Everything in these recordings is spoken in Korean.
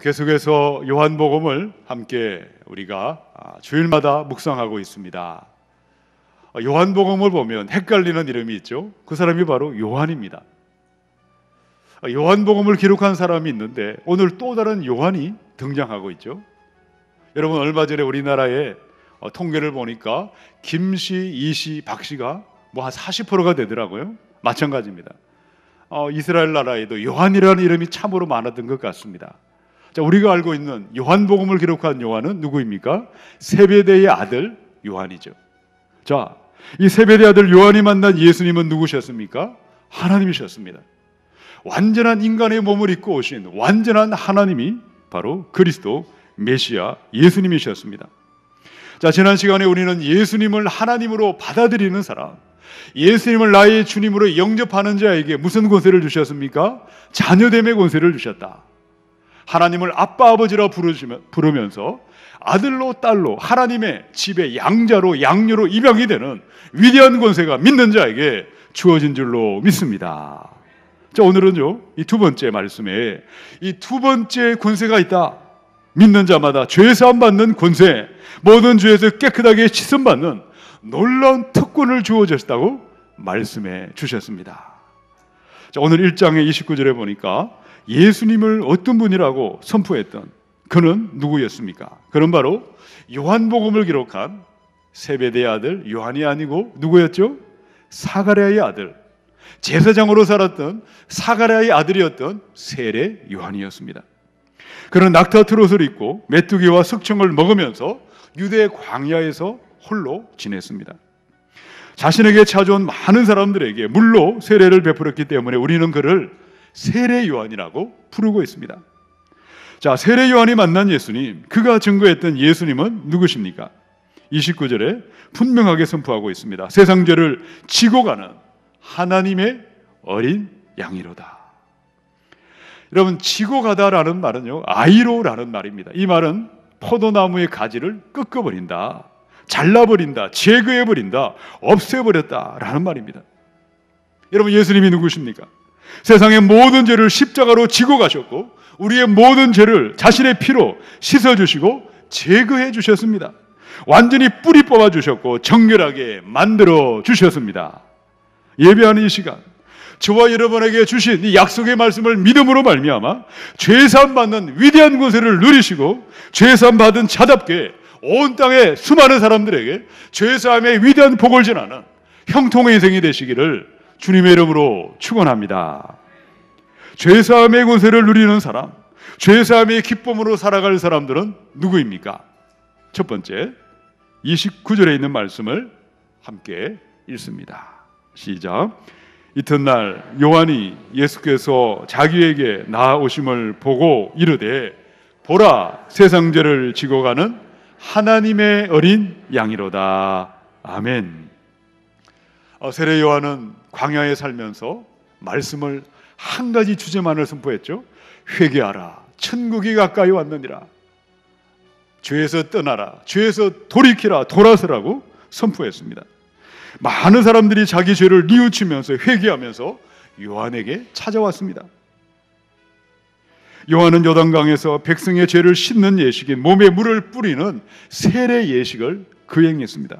계속해서 요한복음을 함께 우리가 주일마다 묵상하고 있습니다. 요한복음을 보면 헷갈리는 이름이 있죠. 그 사람이 바로 요한입니다. 요한복음을 기록한 사람이 있는데 오늘 또 다른 요한이 등장하고 있죠. 여러분, 얼마 전에 우리나라에 통계를 보니까 김씨, 이씨, 박씨가 뭐 한 40%가 되더라고요. 마찬가지입니다. 이스라엘 나라에도 요한이라는 이름이 참으로 많았던 것 같습니다. 자, 우리가 알고 있는 요한복음을 기록한 요한은 누구입니까? 세베대의 아들 요한이죠. 자, 이 세베대 아들 요한이 만난 예수님은 누구셨습니까? 하나님이셨습니다. 완전한 인간의 몸을 입고 오신 완전한 하나님이 바로 그리스도 메시아 예수님이셨습니다. 자, 지난 시간에 우리는 예수님을 하나님으로 받아들이는 사람, 예수님을 나의 주님으로 영접하는 자에게 무슨 권세를 주셨습니까? 자녀됨의 권세를 주셨다. 하나님을 아빠 아버지라 부르면서 아들로 딸로 하나님의 집의 양자로 양녀로 입양이 되는 위대한 권세가 믿는 자에게 주어진 줄로 믿습니다. 자, 오늘은요, 이 두 번째 말씀에 이 두 번째 권세가 있다. 믿는 자마다 죄 사함 받는 권세, 모든 죄에서 깨끗하게 씻음 받는 놀라운 특권을 주어졌다고 말씀해 주셨습니다. 자, 오늘 1장의 29절에 보니까 예수님을 어떤 분이라고 선포했던 그는 누구였습니까? 그는 바로 요한복음을 기록한 세베대의 아들 요한이 아니고 누구였죠? 사가랴의 아들, 제사장으로 살았던 사가랴의 아들이었던 세례 요한이었습니다. 그는 낙타 트롯을 입고 메뚜기와 석청을 먹으면서 유대 광야에서 홀로 지냈습니다. 자신에게 찾아온 많은 사람들에게 물로 세례를 베풀었기 때문에 우리는 그를 세례 요한이라고 부르고 있습니다. 자, 세례 요한이 만난 예수님, 그가 증거했던 예수님은 누구십니까? 29절에 분명하게 선포하고 있습니다. 세상 죄를 지고 가는 하나님의 어린 양이로다. 여러분, 지고 가다라는 말은요, 아이로라는 말입니다. 이 말은 포도나무의 가지를 꺾어버린다, 잘라버린다, 제거해버린다, 없애버렸다라는 말입니다. 여러분, 예수님이 누구십니까? 세상의 모든 죄를 십자가로 지고 가셨고 우리의 모든 죄를 자신의 피로 씻어주시고 제거해 주셨습니다. 완전히 뿌리 뽑아 주셨고 정결하게 만들어 주셨습니다. 예배하는 이 시간, 저와 여러분에게 주신 이 약속의 말씀을 믿음으로 말미암아 죄사함 받는 위대한 권세를 누리시고 죄사함 받은 자답게 온 땅의 수많은 사람들에게 죄사함의 위대한 복을 전하는 형통의 인생이 되시기를 주님의 이름으로 축원합니다. 죄사함의 권세를 누리는 사람, 죄사함의 기쁨으로 살아갈 사람들은 누구입니까? 첫 번째, 29절에 있는 말씀을 함께 읽습니다. 시작. 이튿날 요한이 예수께서 자기에게 나아오심을 보고 이르되 보라, 세상 죄를 지고 가는 하나님의 어린 양이로다. 아멘. 세례 요한은 광야에 살면서 말씀을 한 가지 주제만을 선포했죠. 회개하라, 천국이 가까이 왔느니라. 죄에서 떠나라, 죄에서 돌이키라, 돌아서라고 선포했습니다. 많은 사람들이 자기 죄를 뉘우치면서 회개하면서 요한에게 찾아왔습니다. 요한은 요단강에서 백성의 죄를 씻는 예식인 몸에 물을 뿌리는 세례 예식을 거행했습니다.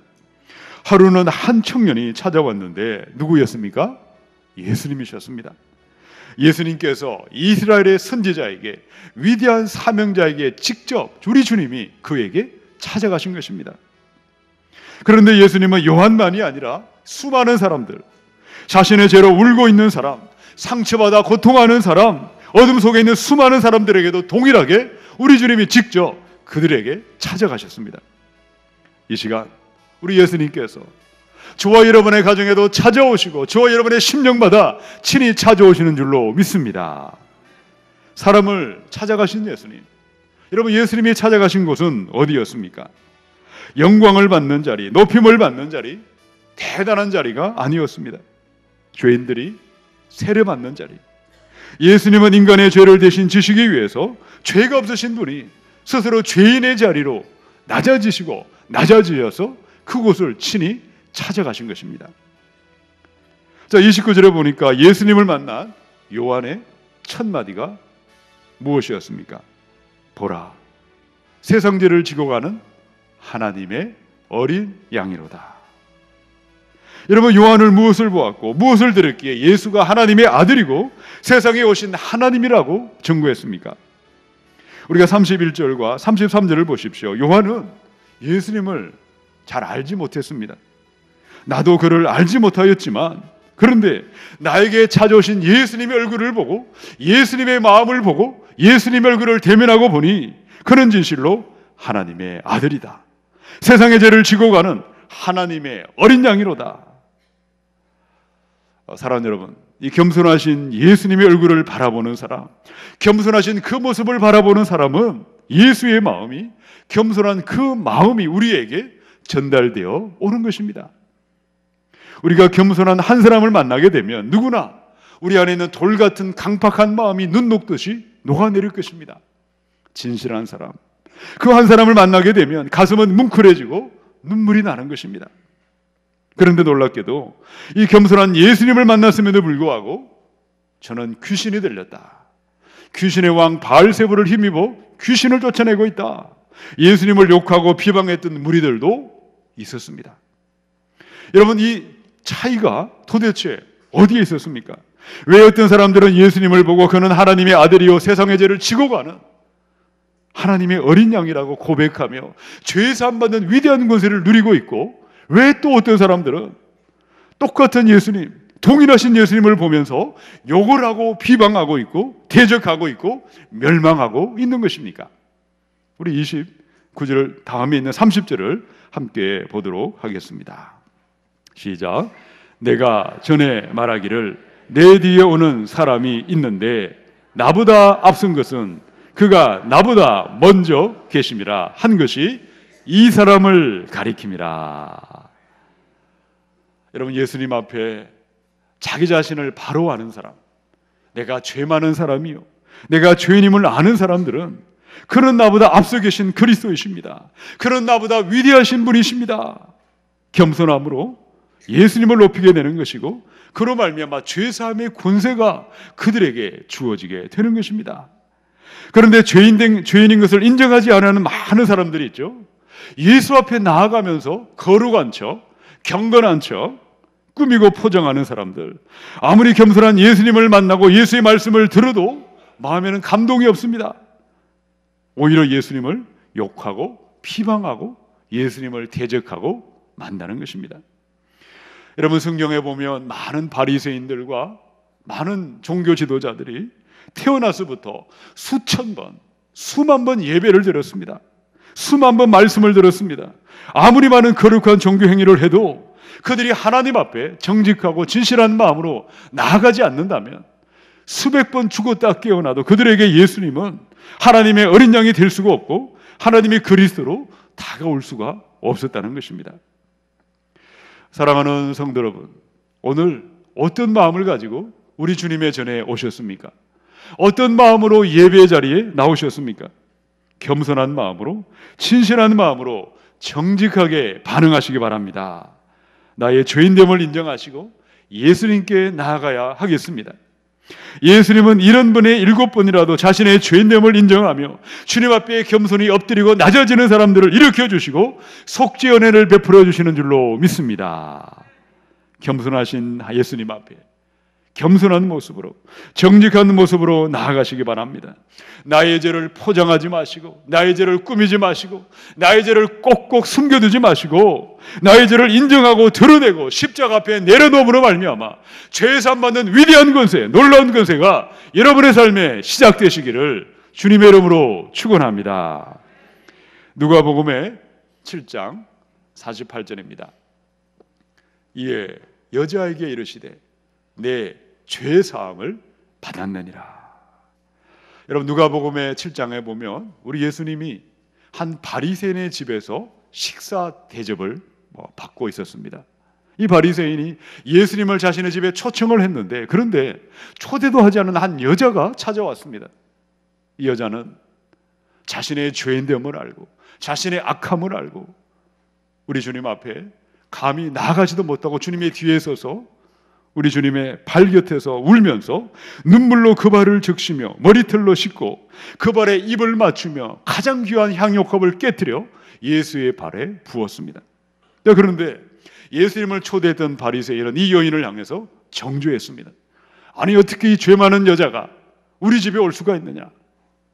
하루는 한 청년이 찾아왔는데 누구였습니까? 예수님이셨습니다. 예수님께서 이스라엘의 선지자에게, 위대한 사명자에게 직접 우리 주님이 그에게 찾아가신 것입니다. 그런데 예수님은 요한만이 아니라 수많은 사람들, 자신의 죄로 울고 있는 사람, 상처받아 고통하는 사람, 어둠 속에 있는 수많은 사람들에게도 동일하게 우리 주님이 직접 그들에게 찾아가셨습니다. 이 시간 우리 예수님께서 저와 여러분의 가정에도 찾아오시고 저와 여러분의 심령마다 친히 찾아오시는 줄로 믿습니다. 사람을 찾아가신 예수님, 여러분, 예수님이 찾아가신 곳은 어디였습니까? 영광을 받는 자리, 높임을 받는 자리, 대단한 자리가 아니었습니다. 죄인들이 세례받는 자리. 예수님은 인간의 죄를 대신 지시기 위해서 죄가 없으신 분이 스스로 죄인의 자리로 낮아지시고 낮아지셔서 그곳을 친히 찾아가신 것입니다. 자, 29절에 보니까 예수님을 만난 요한의 첫 마디가 무엇이었습니까? 보라, 세상 죄를 지고 가는 하나님의 어린 양이로다. 여러분, 요한을 무엇을 보았고 무엇을 들었기에 예수가 하나님의 아들이고 세상에 오신 하나님이라고 증거했습니까? 우리가 31절과 33절을 보십시오. 요한은 예수님을 잘 알지 못했습니다. 나도 그를 알지 못하였지만, 그런데 나에게 찾아오신 예수님의 얼굴을 보고 예수님의 마음을 보고 예수님의 얼굴을 대면하고 보니 그는 진실로 하나님의 아들이다. 세상의 죄를 지고 가는 하나님의 어린 양이로다. 사랑하는 여러분, 이 겸손하신 예수님의 얼굴을 바라보는 사람, 겸손하신 그 모습을 바라보는 사람은 예수의 마음이, 겸손한 그 마음이 우리에게 전달되어 오는 것입니다. 우리가 겸손한 한 사람을 만나게 되면 누구나 우리 안에 있는 돌 같은 강팍한 마음이 눈 녹듯이 녹아내릴 것입니다. 진실한 사람, 그 한 사람을 만나게 되면 가슴은 뭉클해지고 눈물이 나는 것입니다. 그런데 놀랍게도 이 겸손한 예수님을 만났음에도 불구하고 저는 귀신이 들렸다, 귀신의 왕 바알세불을 힘입어 귀신을 쫓아내고 있다, 예수님을 욕하고 비방했던 무리들도 있었습니다. 여러분, 이 차이가 도대체 어디에 있었습니까? 왜 어떤 사람들은 예수님을 보고 그는 하나님의 아들이요 세상의 죄를 지고 가는 하나님의 어린 양이라고 고백하며 죄 사함받는 위대한 권세를 누리고 있고, 왜 또 어떤 사람들은 똑같은 예수님, 동일하신 예수님을 보면서 욕을 하고 비방하고 있고 대적하고 있고 멸망하고 있는 것입니까? 우리 29절 다음에 있는 30절을 함께 보도록 하겠습니다. 시작. 내가 전에 말하기를 내 뒤에 오는 사람이 있는데 나보다 앞선 것은 그가 나보다 먼저 계심이라 한 것이 이 사람을 가리킴이라. 여러분, 예수님 앞에 자기 자신을 바로 아는 사람, 내가 죄 많은 사람이요, 내가 죄인임을 아는 사람들은 그는 나보다 앞서 계신 그리스도이십니다. 그는 나보다 위대하신 분이십니다. 겸손함으로 예수님을 높이게 되는 것이고, 그로 말미암아 죄사함의 권세가 그들에게 주어지게 되는 것입니다. 그런데 죄인인 것을 인정하지 않는 많은 사람들이 있죠. 예수 앞에 나아가면서 거룩한 척, 경건한 척, 꾸미고 포장하는 사람들, 아무리 겸손한 예수님을 만나고 예수의 말씀을 들어도 마음에는 감동이 없습니다. 오히려 예수님을 욕하고 비방하고 예수님을 대적하고 만나는 것입니다. 여러분, 성경에 보면 많은 바리새인들과 많은 종교 지도자들이 태어나서부터 수천 번, 수만 번 예배를 드렸습니다. 수만 번 말씀을 들었습니다. 아무리 많은 거룩한 종교 행위를 해도 그들이 하나님 앞에 정직하고 진실한 마음으로 나아가지 않는다면 수백 번 죽었다 깨어나도 그들에게 예수님은 하나님의 어린 양이 될 수가 없고 하나님의 그리스도로 다가올 수가 없었다는 것입니다. 사랑하는 성도 여러분, 오늘 어떤 마음을 가지고 우리 주님의 전에 오셨습니까? 어떤 마음으로 예배의 자리에 나오셨습니까? 겸손한 마음으로, 진실한 마음으로 정직하게 반응하시기 바랍니다. 나의 죄인됨을 인정하시고 예수님께 나아가야 하겠습니다. 예수님은 이런 분의 7번이라도 자신의 죄인됨을 인정하며 주님 앞에 겸손히 엎드리고 낮아지는 사람들을 일으켜주시고 속죄 은혜를 베풀어 주시는 줄로 믿습니다. 겸손하신 예수님 앞에 겸손한 모습으로, 정직한 모습으로 나아가시기 바랍니다. 나의 죄를 포장하지 마시고, 나의 죄를 꾸미지 마시고, 나의 죄를 꼭꼭 숨겨두지 마시고, 나의 죄를 인정하고 드러내고 십자가 앞에 내려놓음으로 말미암아 죄사함 받는 위대한 권세, 놀라운 권세가 여러분의 삶에 시작되시기를 주님의 이름으로 축원합니다. 누가복음의 7장 48절입니다. 이에 여자에게 이르시되 내 죄사함을 받았느니라. 여러분, 누가복음의 7장에 보면 우리 예수님이 한 바리새인의 집에서 식사 대접을 받고 있었습니다. 이 바리새인이 예수님을 자신의 집에 초청을 했는데, 그런데 초대도 하지 않은 한 여자가 찾아왔습니다. 이 여자는 자신의 죄인됨을 알고 자신의 악함을 알고 우리 주님 앞에 감히 나아가지도 못하고 주님의 뒤에 서서 우리 주님의 발 곁에서 울면서 눈물로 그 발을 적시며 머리털로 씻고 그 발에 입을 맞추며 가장 귀한 향료컵을 깨뜨려 예수의 발에 부었습니다. 그런데 예수님을 초대했던 바리새인은 이 여인을 향해서 정죄했습니다. 아니, 어떻게 이 죄 많은 여자가 우리 집에 올 수가 있느냐?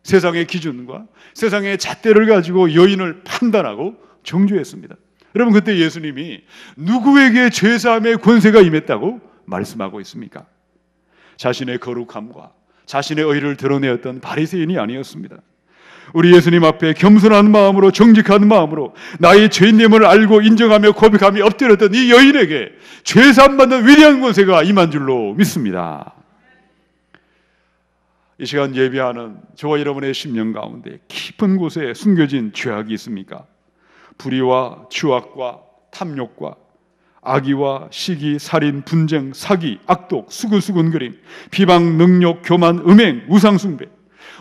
세상의 기준과 세상의 잣대를 가지고 여인을 판단하고 정죄했습니다. 여러분, 그때 예수님이 누구에게 죄사함의 권세가 임했다고 말씀하고 있습니까? 자신의 거룩함과 자신의 의를 드러내었던 바리새인이 아니었습니다. 우리 예수님 앞에 겸손한 마음으로, 정직한 마음으로 나의 죄인됨을 알고 인정하며 고백하며 엎드렸던 이 여인에게 죄사함 받는 위대한 권세가 임한 줄로 믿습니다. 이 시간 예배하는 저와 여러분의 심령 가운데 깊은 곳에 숨겨진 죄악이 있습니까? 불의와 추악과 탐욕과 악의와 시기, 살인, 분쟁, 사기, 악독, 수근수근거림, 비방, 능욕, 교만, 음행, 우상숭배,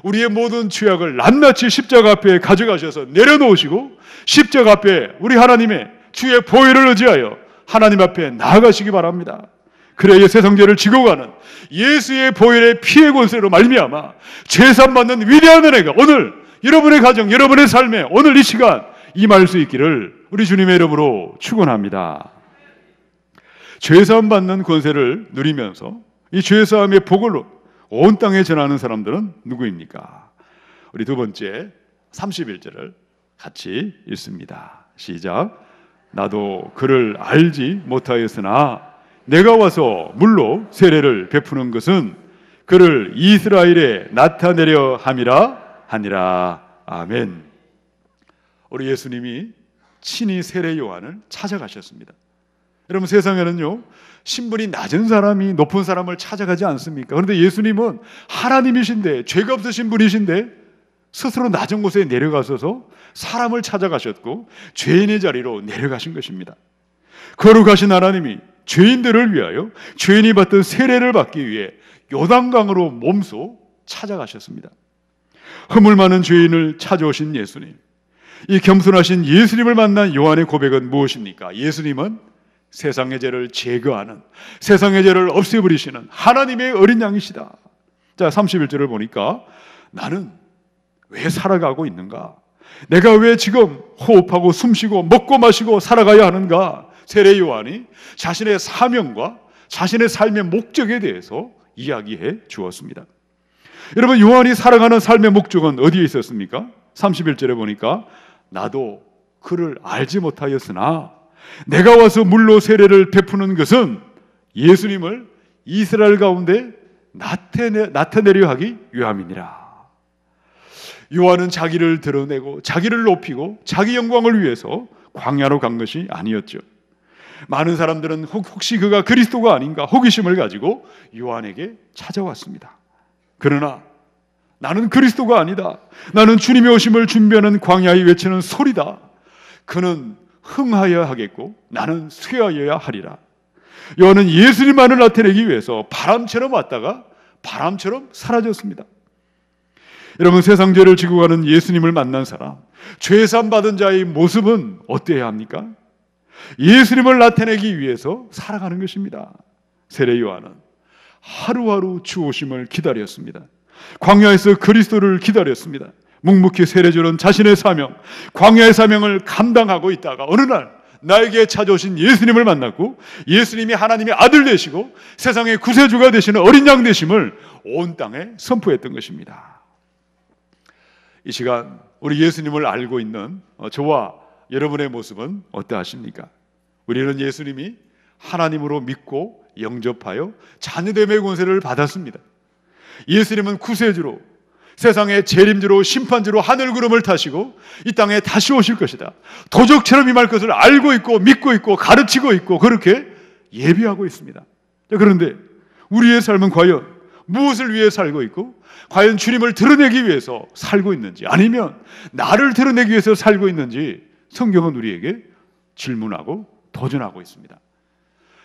우리의 모든 죄악을 낱낱이 십자가 앞에 가져가셔서 내려놓으시고 십자가 앞에 우리 하나님의 주의 보혈을 의지하여 하나님 앞에 나아가시기 바랍니다. 그래야 세상죄를 지고 가는 예수의 보혈의 피의 권세로 말미암아 죄산 받는 위대한 은혜가 오늘 여러분의 가정, 여러분의 삶에 오늘 이 시간 임할 수 있기를 우리 주님의 이름으로 축원합니다. 죄사함 받는 권세를 누리면서 이 죄사함의 복을 온 땅에 전하는 사람들은 누구입니까? 우리 두 번째 31절을 같이 읽습니다. 시작. 나도 그를 알지 못하였으나 내가 와서 물로 세례를 베푸는 것은 그를 이스라엘에 나타내려 함이라 하니라. 아멘. 우리 예수님이 친히 세례 요한을 찾아가셨습니다. 여러분, 세상에는요 신분이 낮은 사람이 높은 사람을 찾아가지 않습니까? 그런데 예수님은 하나님이신데, 죄가 없으신 분이신데 스스로 낮은 곳에 내려가셔서 사람을 찾아가셨고 죄인의 자리로 내려가신 것입니다. 거룩하신 하나님이 죄인들을 위하여 죄인이 받던 세례를 받기 위해 요단강으로 몸소 찾아가셨습니다. 허물 많은 죄인을 찾아오신 예수님, 이 겸손하신 예수님을 만난 요한의 고백은 무엇입니까? 예수님은 세상의 죄를 제거하는, 세상의 죄를 없애버리시는 하나님의 어린 양이시다. 자, 31절을 보니까 나는 왜 살아가고 있는가? 내가 왜 지금 호흡하고 숨쉬고 먹고 마시고 살아가야 하는가? 세례 요한이 자신의 사명과 자신의 삶의 목적에 대해서 이야기해 주었습니다. 여러분, 요한이 살아가는 삶의 목적은 어디에 있었습니까? 31절에 보니까 나도 그를 알지 못하였으나 내가 와서 물로 세례를 베푸는 것은 예수님을 이스라엘 가운데 나타내려 하기 위함이니라. 요한은 자기를 드러내고 자기를 높이고 자기 영광을 위해서 광야로 간 것이 아니었죠. 많은 사람들은 혹시 그가 그리스도가 아닌가 호기심을 가지고 요한에게 찾아왔습니다. 그러나 나는 그리스도가 아니다. 나는 주님의 오심을 준비하는 광야에 외치는 소리다. 그는 흥하여야 하겠고 나는 쇠하여야 하리라. 요한은 예수님만을 나타내기 위해서 바람처럼 왔다가 바람처럼 사라졌습니다. 여러분, 세상 죄를 지고 가는 예수님을 만난 사람, 죄산 받은 자의 모습은 어때야 합니까? 예수님을 나타내기 위해서 살아가는 것입니다. 세례 요한은 하루하루 주 오심을 기다렸습니다. 광야에서 그리스도를 기다렸습니다. 묵묵히 세례주는 자신의 사명, 광야의 사명을 감당하고 있다가 어느 날 나에게 찾아오신 예수님을 만났고 예수님이 하나님의 아들 되시고 세상의 구세주가 되시는 어린 양 되심을 온 땅에 선포했던 것입니다. 이 시간 우리 예수님을 알고 있는 저와 여러분의 모습은 어떠하십니까? 우리는 예수님이 하나님으로 믿고 영접하여 자녀됨의 권세를 받았습니다. 예수님은 구세주로, 세상의 재림주로, 심판주로 하늘 구름을 타시고 이 땅에 다시 오실 것이다. 도적처럼 임할 것을 알고 있고 믿고 있고 가르치고 있고 그렇게 예비하고 있습니다. 그런데 우리의 삶은 과연 무엇을 위해 살고 있고 과연 주님을 드러내기 위해서 살고 있는지, 아니면 나를 드러내기 위해서 살고 있는지 성경은 우리에게 질문하고 도전하고 있습니다.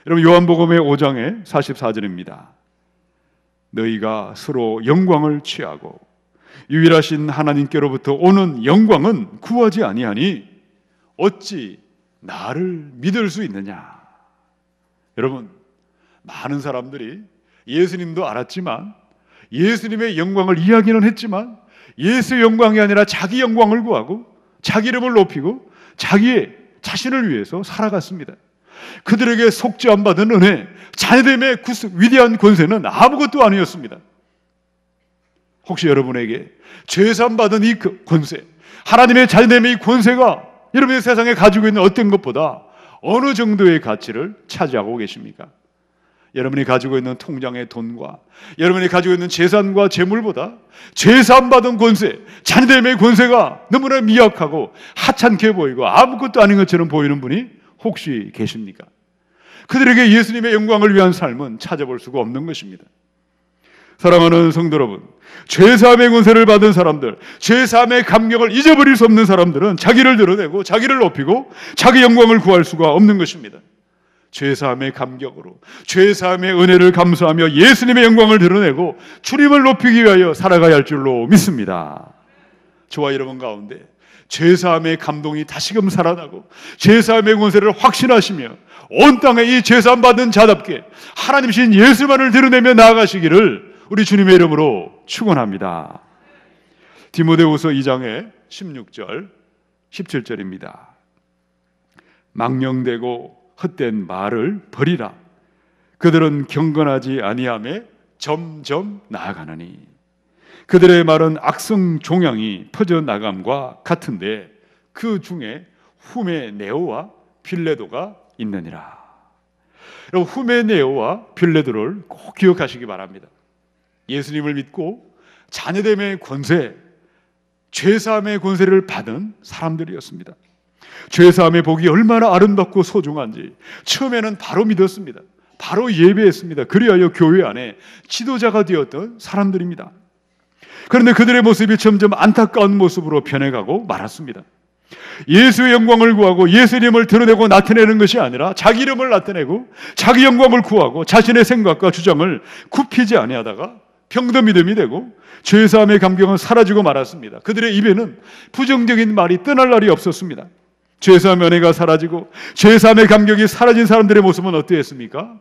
여러분, 요한복음의 5장의 44절입니다. 너희가 서로 영광을 취하고 유일하신 하나님께로부터 오는 영광은 구하지 아니하니 어찌 나를 믿을 수 있느냐? 여러분, 많은 사람들이 예수님도 알았지만 예수님의 영광을 이야기는 했지만 예수의 영광이 아니라 자기 영광을 구하고 자기 이름을 높이고 자기의 자신을 위해서 살아갔습니다. 그들에게 속죄 안 받은 은혜, 자녀됨의 위대한 권세는 아무것도 아니었습니다. 혹시 여러분에게 죄사함 받은 이 권세, 하나님의 자녀됨의 이 권세가 여러분의 세상에 가지고 있는 어떤 것보다 어느 정도의 가치를 차지하고 계십니까? 여러분이 가지고 있는 통장의 돈과 여러분이 가지고 있는 재산과 재물보다 죄사함 받은 권세, 자녀됨의 권세가 너무나 미약하고 하찮게 보이고 아무것도 아닌 것처럼 보이는 분이 혹시 계십니까? 그들에게 예수님의 영광을 위한 삶은 찾아볼 수가 없는 것입니다. 사랑하는 성도 여러분, 죄사함의 권세를 받은 사람들, 죄사함의 감격을 잊어버릴 수 없는 사람들은 자기를 드러내고 자기를 높이고 자기 영광을 구할 수가 없는 것입니다. 죄사함의 감격으로 죄사함의 은혜를 감수하며 예수님의 영광을 드러내고 주님을 높이기 위하여 살아가야 할 줄로 믿습니다. 저와 여러분 가운데 죄사함의 감동이 다시금 살아나고 죄사함의 권세를 확신하시며 온 땅에 이 죄사함 받은 자답게 하나님이신 예수만을 드러내며 나아가시기를 우리 주님의 이름으로 축원합니다. 디모데후서 2장의 16절 17절입니다. 망령되고 헛된 말을 버리라. 그들은 경건하지 아니하며 점점 나아가느니 그들의 말은 악성 종양이 퍼져나감과 같은데 그 중에 후메네오와 빌레도가 있느니라. 여러분, 후메네오와 빌레도를 꼭 기억하시기 바랍니다. 예수님을 믿고 자녀됨의 권세, 죄사함의 권세를 받은 사람들이었습니다. 죄사함의 복이 얼마나 아름답고 소중한지 처음에는 바로 믿었습니다. 바로 예배했습니다. 그리하여 교회 안에 지도자가 되었던 사람들입니다. 그런데 그들의 모습이 점점 안타까운 모습으로 변해가고 말았습니다. 예수의 영광을 구하고 예수님을 드러내고 나타내는 것이 아니라 자기 이름을 나타내고 자기 영광을 구하고 자신의 생각과 주장을 굽히지 아니하다가 병도 믿음이 되고 죄사함의 감격은 사라지고 말았습니다. 그들의 입에는 부정적인 말이 떠날 날이 없었습니다. 죄사함의 은혜가 사라지고 죄사함의 감격이 사라진 사람들의 모습은 어떠했습니까?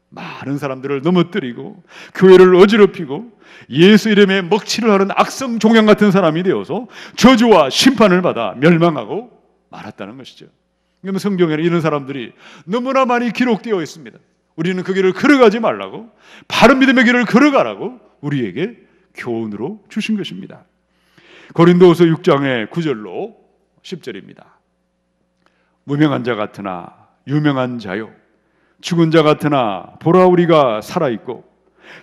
많은 사람들을 넘어뜨리고 교회를 어지럽히고 예수 이름에 먹칠을 하는 악성 종양 같은 사람이 되어서 저주와 심판을 받아 멸망하고 말았다는 것이죠. 그러면 성경에는 이런 사람들이 너무나 많이 기록되어 있습니다. 우리는 그 길을 걸어가지 말라고, 바른 믿음의 길을 걸어가라고 우리에게 교훈으로 주신 것입니다. 고린도후서 6장의 9절로 10절입니다. 무명한 자 같으나 유명한 자요, 죽은 자 같으나 보라 우리가 살아있고,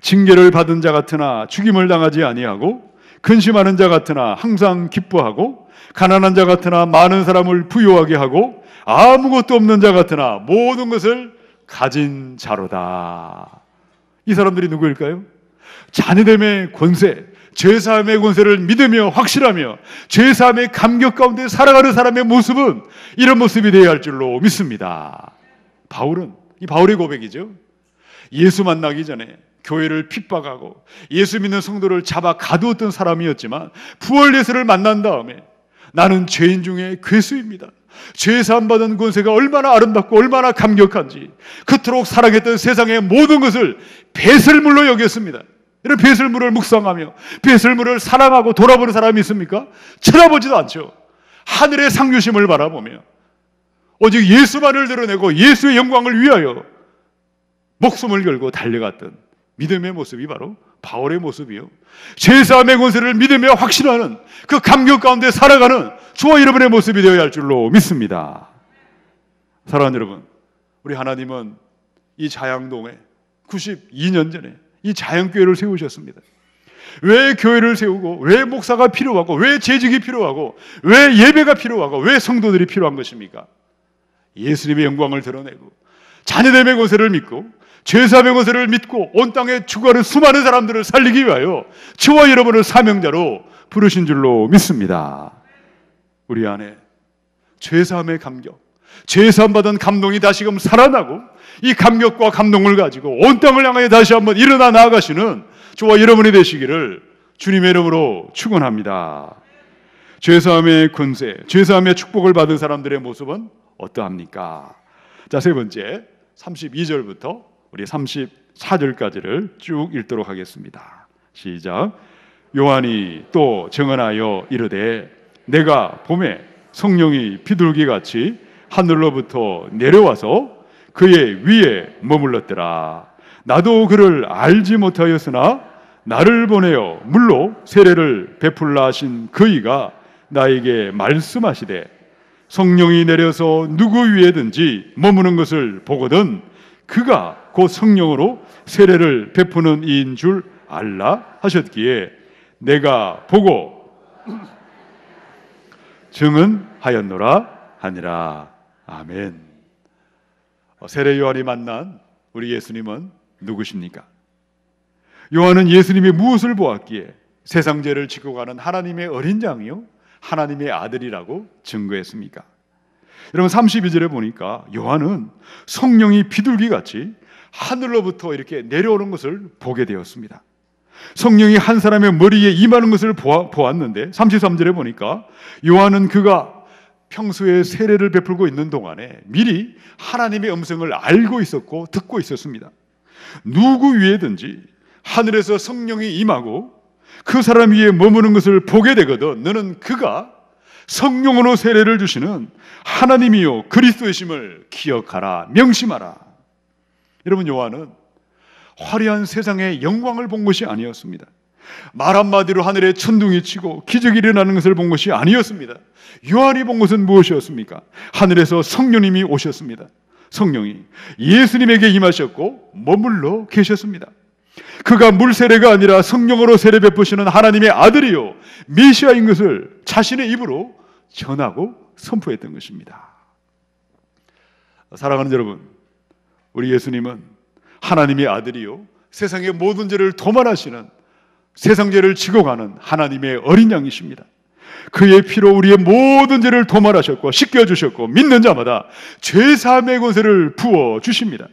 징계를 받은 자 같으나 죽임을 당하지 아니하고, 근심하는 자 같으나 항상 기뻐하고, 가난한 자 같으나 많은 사람을 부유하게 하고, 아무것도 없는 자 같으나 모든 것을 가진 자로다. 이 사람들이 누구일까요? 자녀됨의 권세, 죄사함의 권세를 믿으며 확실하며 죄사함의 감격 가운데 살아가는 사람의 모습은 이런 모습이 되어야 할 줄로 믿습니다. 이 바울의 고백이죠. 예수 만나기 전에 교회를 핍박하고 예수 믿는 성도를 잡아 가두었던 사람이었지만 부활 예수를 만난 다음에 나는 죄인 중에 괴수입니다. 죄사함 받은 권세가 얼마나 아름답고 얼마나 감격한지 그토록 사랑했던 세상의 모든 것을 배설물로 여겼습니다. 이런 배설물을 묵상하며 배설물을 사랑하고 돌아보는 사람이 있습니까? 쳐다보지도 않죠. 하늘의 상류심을 바라보며 오직 예수만을 드러내고 예수의 영광을 위하여 목숨을 걸고 달려갔던 믿음의 모습이 바로 바울의 모습이요, 죄사함의 권세를 믿으며 확신하는 그 감격 가운데 살아가는 저와 여러분의 모습이 되어야 할 줄로 믿습니다. 사랑하는 여러분, 우리 하나님은 이 자양동에 92년 전에 이 자양교회를 세우셨습니다. 왜 교회를 세우고, 왜 목사가 필요하고, 왜 재직이 필요하고, 왜 예배가 필요하고, 왜 성도들이 필요한 것입니까? 예수님의 영광을 드러내고 자녀됨의 권세를 믿고 죄사함의 권세를 믿고 온 땅에 죽어가는 수많은 사람들을 살리기 위하여 저와 여러분을 사명자로 부르신 줄로 믿습니다. 우리 안에 죄사함의 감격, 죄사함 받은 감동이 다시금 살아나고 이 감격과 감동을 가지고 온 땅을 향하여 다시 한번 일어나 나아가시는 저와 여러분이 되시기를 주님의 이름으로 축원합니다. 죄사함의 권세, 죄사함의 축복을 받은 사람들의 모습은 어떠합니까? 자, 세 번째 32절부터 우리 34절까지를 쭉 읽도록 하겠습니다. 시작. 요한이 또 증언하여 이르되 내가 봄에 성령이 비둘기같이 하늘로부터 내려와서 그의 위에 머물렀더라. 나도 그를 알지 못하였으나 나를 보내어 물로 세례를 베풀라 하신 그이가 나에게 말씀하시되 성령이 내려서 누구 위에든지 머무는 것을 보거든 그가 곧 성령으로 세례를 베푸는 이인 줄 알라 하셨기에 내가 보고 증언하였노라 하니라. 아멘. 세례 요한이 만난 우리 예수님은 누구십니까? 요한은 예수님이 무엇을 보았기에 세상 죄를 지고 가는 하나님의 어린 양이요 하나님의 아들이라고 증거했습니까? 여러분 32절에 보니까 요한은 성령이 비둘기같이 하늘로부터 이렇게 내려오는 것을 보게 되었습니다. 성령이 한 사람의 머리에 임하는 것을 보았는데 33절에 보니까 요한은 그가 평소에 세례를 베풀고 있는 동안에 미리 하나님의 음성을 알고 있었고 듣고 있었습니다. 누구 위에든지 하늘에서 성령이 임하고 그 사람 위에 머무는 것을 보게 되거든 너는 그가 성령으로 세례를 주시는 하나님이요 그리스도이심을 기억하라, 명심하라. 여러분 요한은 화려한 세상의 영광을 본 것이 아니었습니다. 말 한마디로 하늘에 천둥이 치고 기적이 일어나는 것을 본 것이 아니었습니다. 요한이 본 것은 무엇이었습니까? 하늘에서 성령님이 오셨습니다. 성령이 예수님에게 임하셨고 머물러 계셨습니다. 그가 물세례가 아니라 성령으로 세례 베푸시는 하나님의 아들이요 메시아인 것을 자신의 입으로 전하고 선포했던 것입니다. 사랑하는 여러분, 우리 예수님은 하나님의 아들이요 세상의 모든 죄를 도말하시는 세상 죄를 지고 가는 하나님의 어린 양이십니다. 그의 피로 우리의 모든 죄를 도말하셨고 씻겨주셨고 믿는 자마다 죄사함의 권세를 부어주십니다.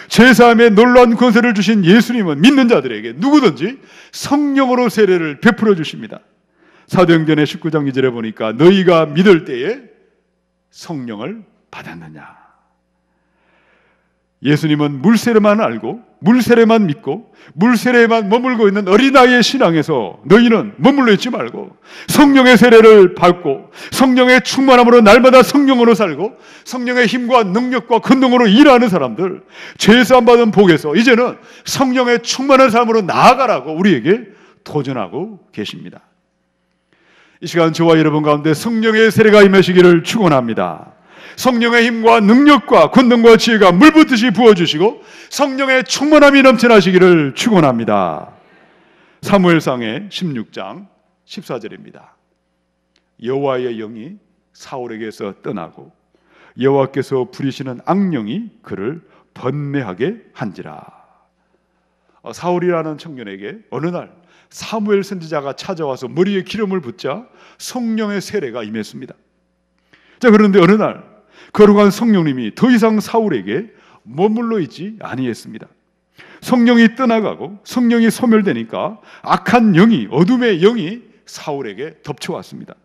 죄사함의 놀라운 권세를 주신 예수님은 믿는 자들에게 누구든지 성령으로 세례를 베풀어 주십니다. 사도행전의 19장 2절에 보니까 너희가 믿을 때에 성령을 받았느냐. 예수님은 물세례만 알고 물세례만 믿고 물세례에만 머물고 있는 어린아이의 신앙에서 너희는 머물러 있지 말고 성령의 세례를 받고 성령의 충만함으로 날마다 성령으로 살고 성령의 힘과 능력과 권능으로 일하는 사람들, 죄사함 받은 복에서 이제는 성령의 충만한 삶으로 나아가라고 우리에게 도전하고 계십니다. 이 시간 저와 여러분 가운데 성령의 세례가 임하시기를 축원합니다. 성령의 힘과 능력과 권능과 지혜가 물붓듯이 부어주시고 성령의 충만함이 넘쳐나시기를 축원합니다. 사무엘상의 16장 14절입니다. 여호와의 영이 사울에게서 떠나고 여호와께서 부리시는 악령이 그를 번뇌하게 한지라. 사울이라는 청년에게 어느 날 사무엘 선지자가 찾아와서 머리에 기름을 붓자 성령의 세례가 임했습니다. 자, 그런데 어느 날 거룩한 성령님이 더 이상 사울에게 머물러 있지 아니했습니다. 성령이 떠나가고 성령이 소멸되니까 악한 영이, 어둠의 영이 사울에게 덮쳐왔습니다.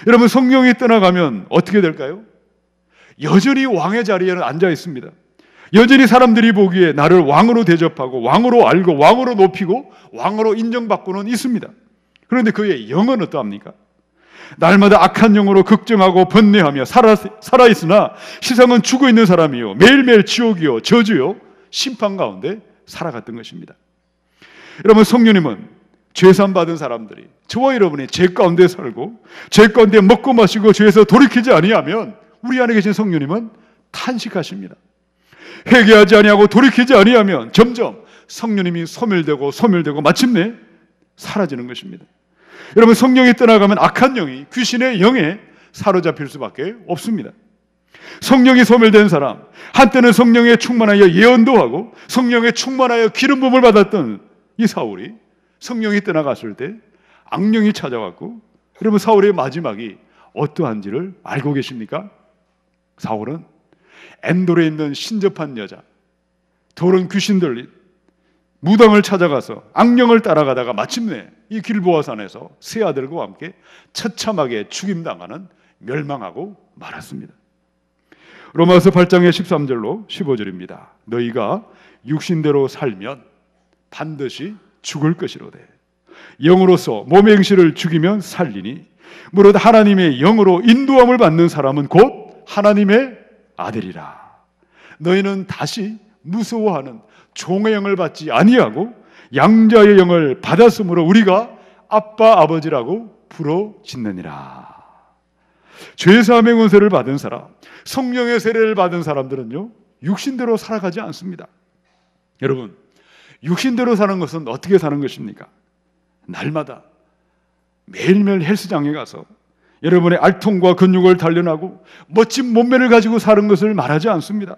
여러분, 성령이 떠나가면 어떻게 될까요? 여전히 왕의 자리에는 앉아 있습니다. 여전히 사람들이 보기에 나를 왕으로 대접하고 왕으로 알고 왕으로 높이고 왕으로 인정받고는 있습니다. 그런데 그의 영은 어떠합니까? 날마다 악한 영으로 걱정하고 번뇌하며 살아있으나 시상은 죽어 있는 사람이요 매일매일 지옥이요 저주요 심판 가운데 살아갔던 것입니다. 여러분, 성령님은 죄산 받은 사람들이 저와 여러분이 죄 가운데 살고 죄 가운데 먹고 마시고 죄에서 돌이키지 아니하면 우리 안에 계신 성령님은 탄식하십니다. 회개하지 아니하고 돌이키지 아니하면 점점 성령님이 소멸되고 마침내 사라지는 것입니다. 여러분, 성령이 떠나가면 악한 영이 귀신의 영에 사로잡힐 수밖에 없습니다. 성령이 소멸된 사람, 한때는 성령에 충만하여 예언도 하고 성령에 충만하여 기름 부음을 받았던 이 사울이 성령이 떠나갔을 때 악령이 찾아왔고, 여러분, 사울의 마지막이 어떠한지를 알고 계십니까? 사울은 엔돌에 있는 신접한 여자, 더러운 귀신 들린 무당을 찾아가서 악령을 따라가다가 마침내 이 길보아산에서 세 아들과 함께 처참하게 죽임당하는 멸망하고 말았습니다. 로마서 8장의 13절로 15절입니다. 너희가 육신대로 살면 반드시 죽을 것이로되 영으로서 몸의 행실을 죽이면 살리니 무릇 하나님의 영으로 인도함을 받는 사람은 곧 하나님의 아들이라. 너희는 다시 무서워하는 종의 영을 받지 아니하고 양자의 영을 받았으므로 우리가 아빠 아버지라고 부르짖느니라. 죄사함의 권세를 받은 사람, 성령의 세례를 받은 사람들은요, 육신대로 살아가지 않습니다. 여러분, 육신대로 사는 것은 어떻게 사는 것입니까? 날마다 매일매일 헬스장에 가서 여러분의 알통과 근육을 단련하고 멋진 몸매를 가지고 사는 것을 말하지 않습니다.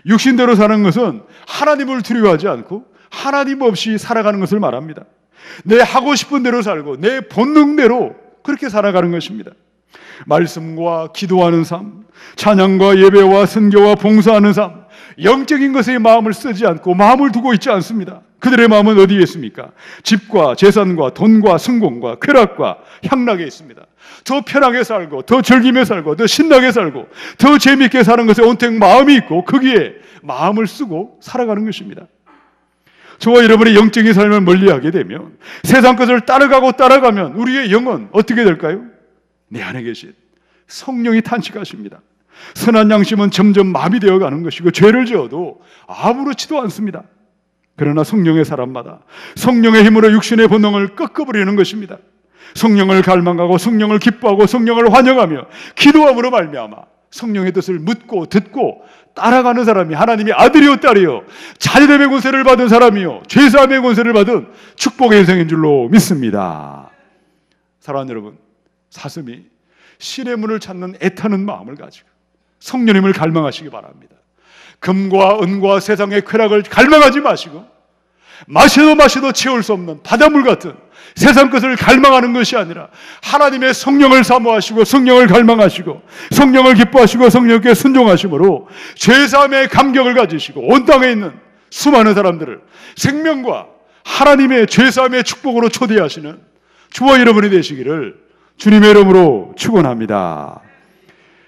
육신대로 사는 것은 하나님을 두려워하지 않고 하나님 없이 살아가는 것을 말합니다. 내 하고 싶은 대로 살고 내 본능대로 그렇게 살아가는 것입니다. 말씀과 기도하는 삶, 찬양과 예배와 선교와 봉사하는 삶, 영적인 것에 마음을 쓰지 않고 마음을 두고 있지 않습니다. 그들의 마음은 어디에 있습니까? 집과 재산과 돈과 성공과 쾌락과 향락에 있습니다. 더 편하게 살고 더 즐기며 살고 더 신나게 살고 더 재미있게 사는 것에 온통 마음이 있고 거기에 마음을 쓰고 살아가는 것입니다. 저와 여러분의 영적인 삶을 멀리하게 되면 세상 것을 따라가면 우리의 영은 어떻게 될까요? 내 안에 계신 성령이 탄식하십니다. 선한 양심은 점점 마비되어 가는 것이고 죄를 지어도 아무렇지도 않습니다. 그러나 성령의 사람마다 성령의 힘으로 육신의 본능을 꺾어버리는 것입니다. 성령을 갈망하고 성령을 기뻐하고 성령을 환영하며 기도함으로 말미암아 성령의 뜻을 묻고 듣고 따라가는 사람이 하나님의 아들이요 딸이요 자녀됨의 권세를 받은 사람이요 죄사함의 권세를 받은 축복의 인생인 줄로 믿습니다. 사랑하는 여러분, 사슴이 신의 문을 찾는 애타는 마음을 가지고 성령님을 갈망하시기 바랍니다. 금과 은과 세상의 쾌락을 갈망하지 마시고 마셔도 채울 수 없는 바닷물 같은 세상 것을 갈망하는 것이 아니라 하나님의 성령을 사모하시고 성령을 갈망하시고 성령을 기뻐하시고 성령께 순종하심으로 죄사함의 감격을 가지시고 온 땅에 있는 수많은 사람들을 생명과 하나님의 죄사함의 축복으로 초대하시는 주와 여러분이 되시기를 주님의 이름으로 축원합니다.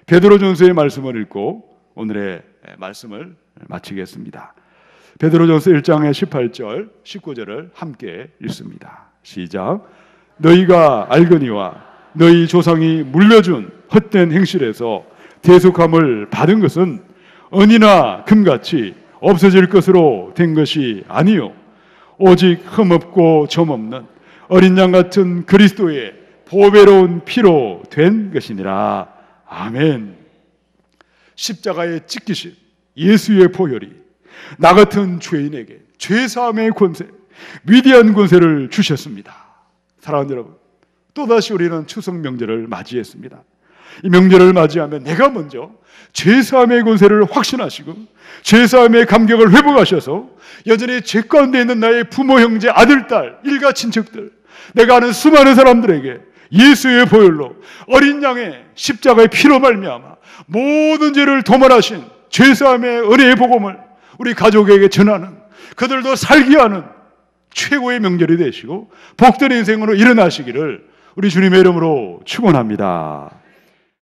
베드로전서의 말씀을 읽고 오늘의 말씀을 마치겠습니다. 베드로전서 1장의 18절, 19절을 함께 읽습니다. 시작. 너희가 알거니와 너희 조상이 물려준 헛된 행실에서 대속함을 받은 것은 은이나 금같이 없어질 것으로 된 것이 아니요 오직 흠없고 점없는 어린 양 같은 그리스도의 보배로운 피로 된 것이니라. 아멘. 십자가에 찢기신 예수의 보혈이 나 같은 죄인에게 죄사함의 권세, 위대한 권세를 주셨습니다. 사랑하는 여러분, 또다시 우리는 추석 명절을 맞이했습니다. 이 명절을 맞이하면 내가 먼저 죄사함의 권세를 확신하시고 죄사함의 감격을 회복하셔서 여전히 죄 가운데 있는 나의 부모, 형제, 아들, 딸, 일가 친척들, 내가 아는 수많은 사람들에게 예수의 보혈로 어린 양의 십자가의 피로 말미암아 모든 죄를 도말하신 죄사함의 은혜의 복음을 우리 가족에게 전하는, 그들도 살게 하는 최고의 명절이 되시고 복된 인생으로 일어나시기를 우리 주님의 이름으로 축원합니다.